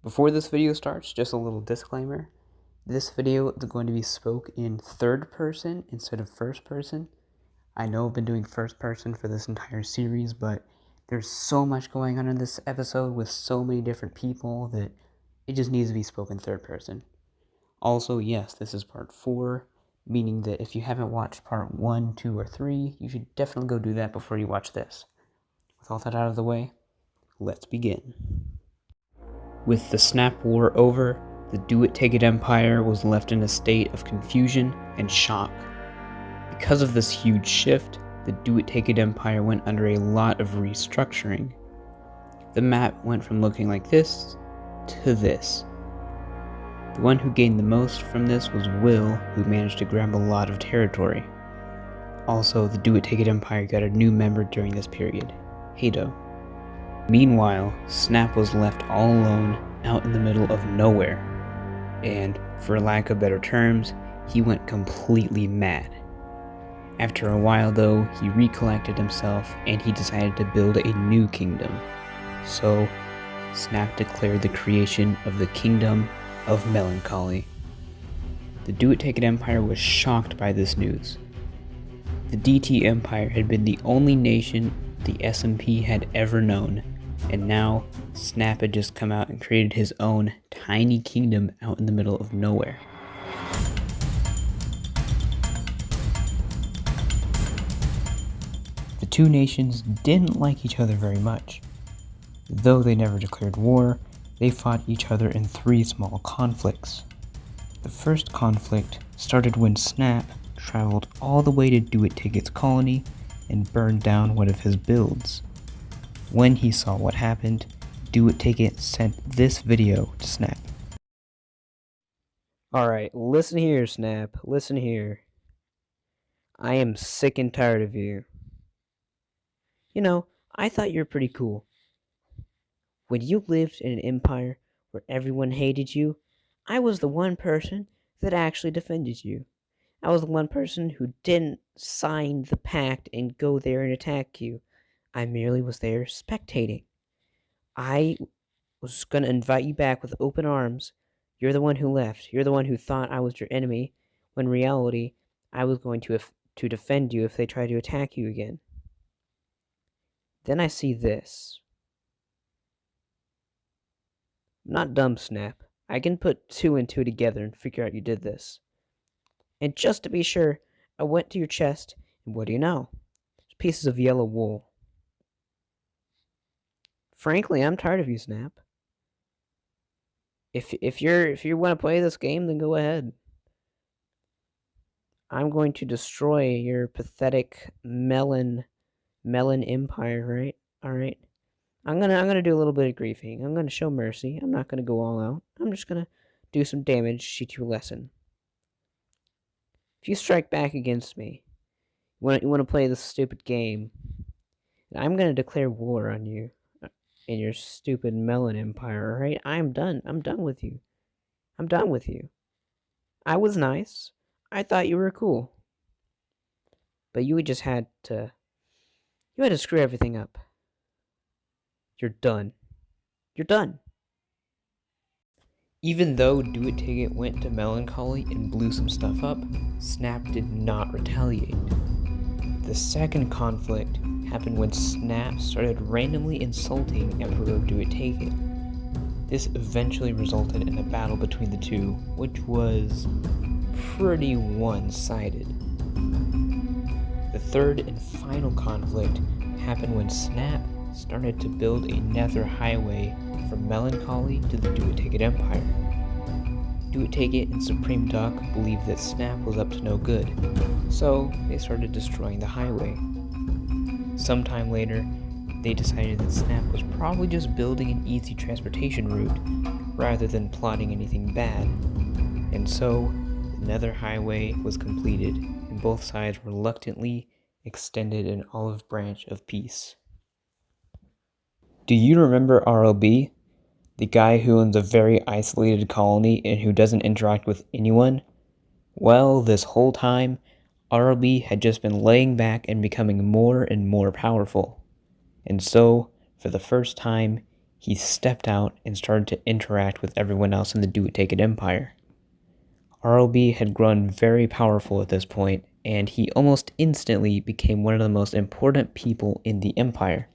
Before this video starts, just a little disclaimer. This video is going to be spoke in third person instead of first person. I know I've been doing first person for this entire series, but there's so much going on in this episode with so many different people that it just needs to be spoken third person. Also, yes, this is part 4, meaning that if you haven't watched part 1, 2, or 3, you should definitely go do that before you watch this. With all that out of the way, let's begin. With the Snap War over, the Do-It-Take-It Empire was left in a state of confusion and shock. Because of this huge shift, the Do-It-Take-It Empire went under a lot of restructuring. The map went from looking like this to this. The one who gained the most from this was Will, who managed to grab a lot of territory. Also, the Do-It-Take-It Empire got a new member during this period, Hato. Meanwhile, Snap was left all alone out in the middle of nowhere, and, for lack of better terms, he went completely mad. After a while though, he recollected himself and he decided to build a new kingdom. So, Snap declared the creation of the Kingdom of Melancholy. The Do-It-Take-It Empire was shocked by this news. The DT Empire had been the only nation the SMP had ever known, and now Snap had just come out and created his own tiny kingdom out in the middle of nowhere. The two nations didn't like each other very much. Though they never declared war, they fought each other in 3 small conflicts. The first conflict started when Snap traveled all the way to Do-It-Take-It's colony and burned down one of his builds. When he saw what happened, Do-It-Take-It sent this video to Snap. Alright, listen here, Snap. Listen here. I am sick and tired of you. You know, I thought you were pretty cool. When you lived in an empire where everyone hated you, I was the one person that actually defended you. I was the one person who didn't sign the pact and go there and attack you. I merely was there spectating. I was going to invite you back with open arms. You're the one who left. You're the one who thought I was your enemy, when in reality, I was going to defend you if they tried to attack you again. Then I see this. I'm not dumb, Snap. I can put 2 and 2 together and figure out you did this. And just to be sure, I went to your chest, and what do you know? There's pieces of yellow wool. Frankly, I'm tired of you, Snap. If you want to play this game, then go ahead. I'm going to destroy your pathetic melon empire, right? Alright. I'm gonna do a little bit of griefing. I'm gonna show mercy. I'm not gonna go all out. I'm just gonna do some damage, teach you a lesson. If you strike back against me, you wanna play this stupid game, I'm gonna declare war on you and your stupid melon empire, alright? I'm done. I'm done with you. I'm done with you. I was nice. I thought you were cool. But you just had to screw everything up. You're done. You're done. Even though Do-It-Take-It went to Melancholy and blew some stuff up, Snap did not retaliate. The second conflict happened when Snap started randomly insulting Emperor Do-It-Take-It. This eventually resulted in a battle between the two, which was pretty one-sided. The third and final conflict happened when Snap started to build a nether highway from Melancholy to the Do-It-Take-It Empire. Do It Take It and Supreme Duck believed that Snap was up to no good, so they started destroying the highway. Sometime later, they decided that Snap was probably just building an easy transportation route rather than plotting anything bad, and so the Nether Highway was completed, and both sides reluctantly extended an olive branch of peace. Do you remember RLB? The guy who owns a very isolated colony and who doesn't interact with anyone? Well, this whole time, RLB had just been laying back and becoming more and more powerful. And so, for the first time, he stepped out and started to interact with everyone else in the Do It Take It Empire. RLB had grown very powerful at this point, and he almost instantly became one of the most important people in the Empire.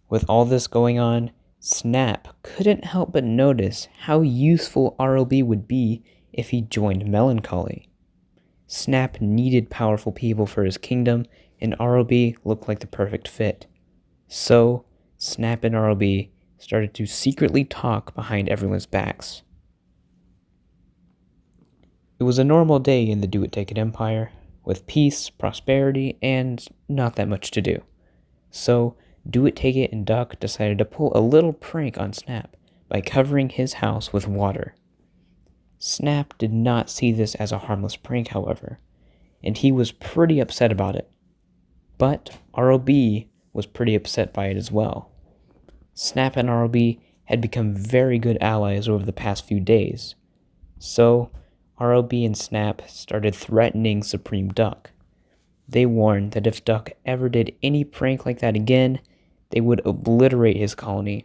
With all this going on, Snap couldn't help but notice how useful RLB would be if he joined Melancholy. Snap needed powerful people for his kingdom, and RLB looked like the perfect fit. So, Snap and RLB started to secretly talk behind everyone's backs. It was a normal day in the Do It Take It Empire, with peace, prosperity, and not that much to do. So, Do It Take It and Duck decided to pull a little prank on Snap by covering his house with water. Snap did not see this as a harmless prank, however, and he was pretty upset about it. But RLB was pretty upset by it as well. Snap and RLB had become very good allies over the past few days, so RLB and Snap started threatening Supreme Duck. They warned that if Duck ever did any prank like that again, they would obliterate his colony.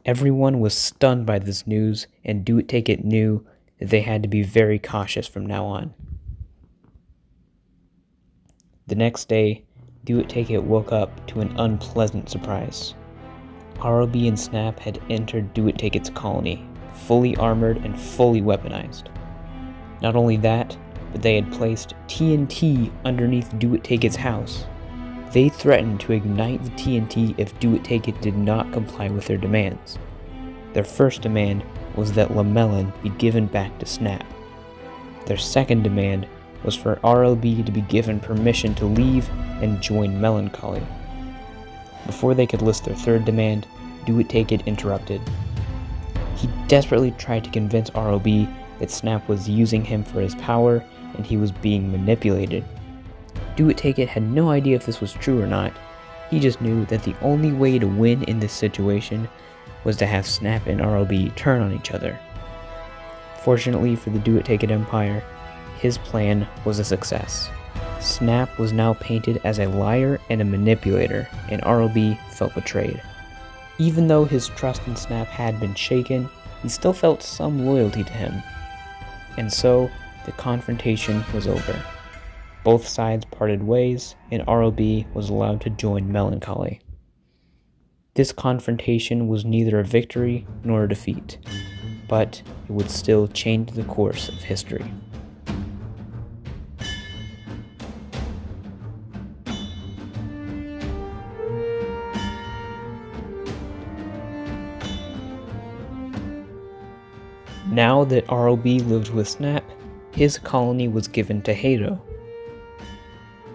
Everyone was stunned by this news, and Do It Take It knew that they had to be very cautious from now on. The next day, Do It Take It woke up to an unpleasant surprise. RLB and Snap had entered Do It Take It's colony, fully armored and fully weaponized. Not only that, but they had placed TNT underneath Do It Take It's house. They threatened to ignite the TNT if Do It Take It did not comply with their demands. Their first demand was that Lamelon be given back to Snap. Their second demand was for RLB to be given permission to leave and join Melancholy. Before they could list their third demand, Do It Take It interrupted. He desperately tried to convince RLB that Snap was using him for his power and he was being manipulated. Do It Take It had no idea if this was true or not. He just knew that the only way to win in this situation was to have Snap and RLB turn on each other. Fortunately for the Do It Take It Empire, his plan was a success. Snap was now painted as a liar and a manipulator, and RLB felt betrayed. Even though his trust in Snap had been shaken, he still felt some loyalty to him. And so, the confrontation was over. Both sides parted ways, and RLB was allowed to join Melancholy. This confrontation was neither a victory nor a defeat, but it would still change the course of history. Now that RLB lived with Snap, his colony was given to Hado.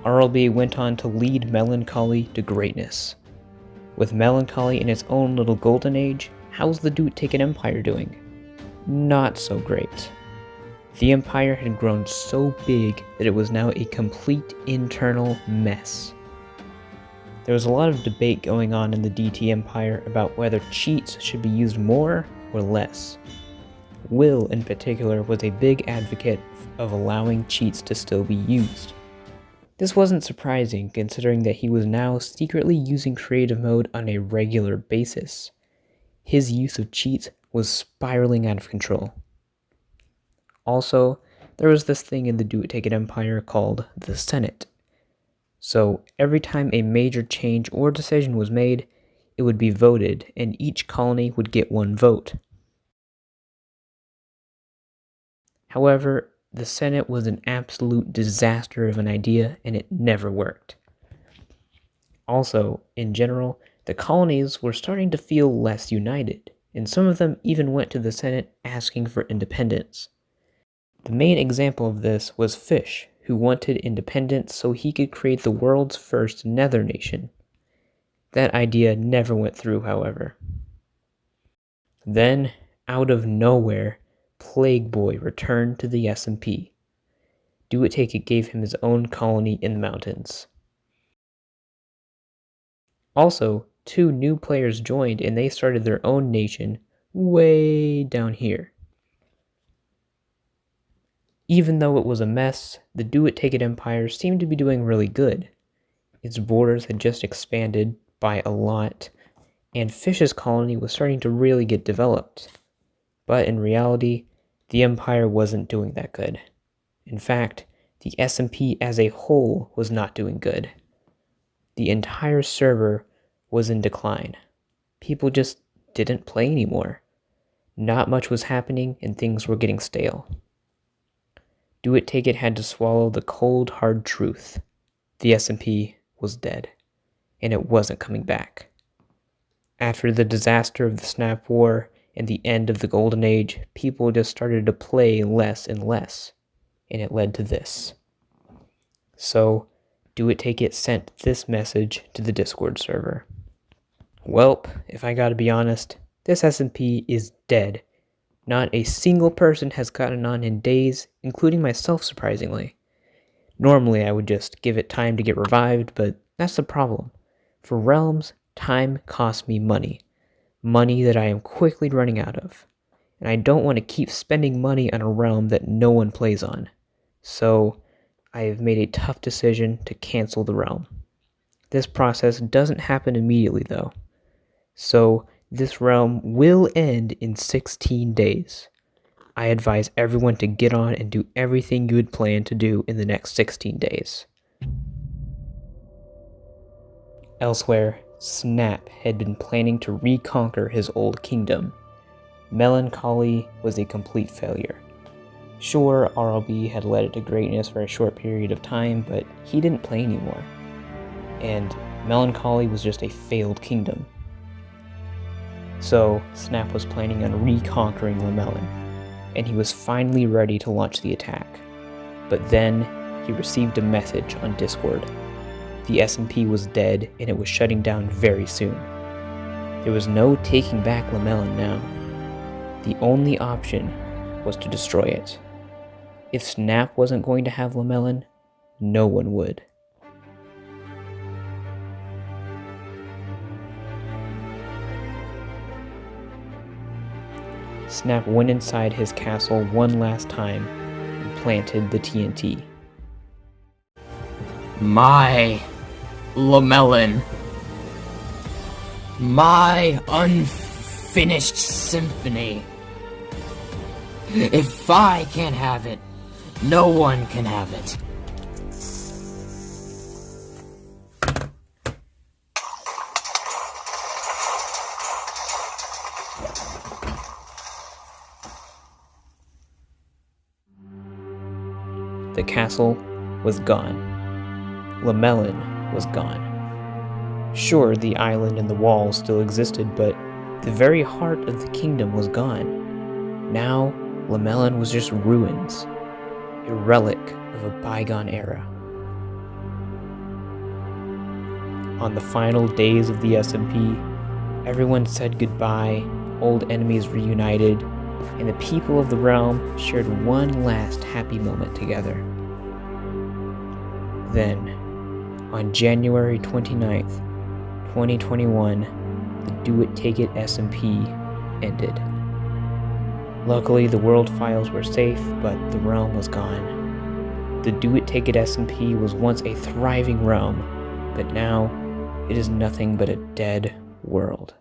RLB went on to lead Melancholy to greatness. With Melancholy in its own little golden age, how's the Do It Take It Empire doing? Not so great. The Empire had grown so big that it was now a complete internal mess. There was a lot of debate going on in the DT Empire about whether cheats should be used more or less. Will, in particular, was a big advocate of allowing cheats to still be used. This wasn't surprising, considering that he was now secretly using creative mode on a regular basis. His use of cheats was spiraling out of control. Also, there was this thing in the Do It Take It Empire called the Senate. So every time a major change or decision was made, it would be voted, and each colony would get one vote. However, the Senate was an absolute disaster of an idea, and it never worked. Also, in general, the colonies were starting to feel less united, and some of them even went to the Senate asking for independence. The main example of this was Fish, who wanted independence so he could create the world's first nether nation. That idea never went through, however. Then, out of nowhere, Plague Boy returned to the SMP. Do It Take It gave him his own colony in the mountains. Also, 2 new players joined and they started their own nation way down here. Even though it was a mess, the Do It Take It Empire seemed to be doing really good. Its borders had just expanded by a lot, and Fish's colony was starting to really get developed. But in reality, the Empire wasn't doing that good. In fact, the SMP as a whole was not doing good. The entire server was in decline. People just didn't play anymore. Not much was happening and things were getting stale. Do It Take It had to swallow the cold, hard truth. The SMP was dead, and it wasn't coming back. After the disaster of the Snap War and the end of the Golden Age, people just started to play less and less, and it led to this. So, Do It Take It sent this message to the Discord server. Welp, if I gotta be honest, this SMP is dead. Not a single person has gotten on in days, including myself surprisingly. Normally I would just give it time to get revived, but that's the problem. For realms, time costs me money. Money that I am quickly running out of. And I don't want to keep spending money on a realm that no one plays on. So, I have made a tough decision to cancel the realm. This process doesn't happen immediately though. So, this realm will end in 16 days. I advise everyone to get on and do everything you had planned to do in the next 16 days. Elsewhere, Snap had been planning to reconquer his old kingdom. Melancholy was a complete failure. Sure, RLB had led it to greatness for a short period of time, but he didn't play anymore. And Melancholy was just a failed kingdom. So, Snap was planning on reconquering Lamellan, and he was finally ready to launch the attack. But then, he received a message on Discord. The SMP was dead, and it was shutting down very soon. There was no taking back Lamellan now. The only option was to destroy it. If Snap wasn't going to have Lamellan, no one would. Snap went inside his castle one last time and planted the TNT. My Lamellan. My unfinished symphony. If I can't have it, no one can have it. The castle was gone. Lamellan was gone. Sure, the island and the walls still existed, but the very heart of the kingdom was gone. Now, Lamellan was just ruins, a relic of a bygone era. On the final days of the SMP, everyone said goodbye, old enemies reunited, and the people of the realm shared one last happy moment together. Then, on January 29th, 2021, the Do It Take It SMP ended. Luckily, the world files were safe, but the realm was gone. The Do It Take It SMP was once a thriving realm, but now it is nothing but a dead world.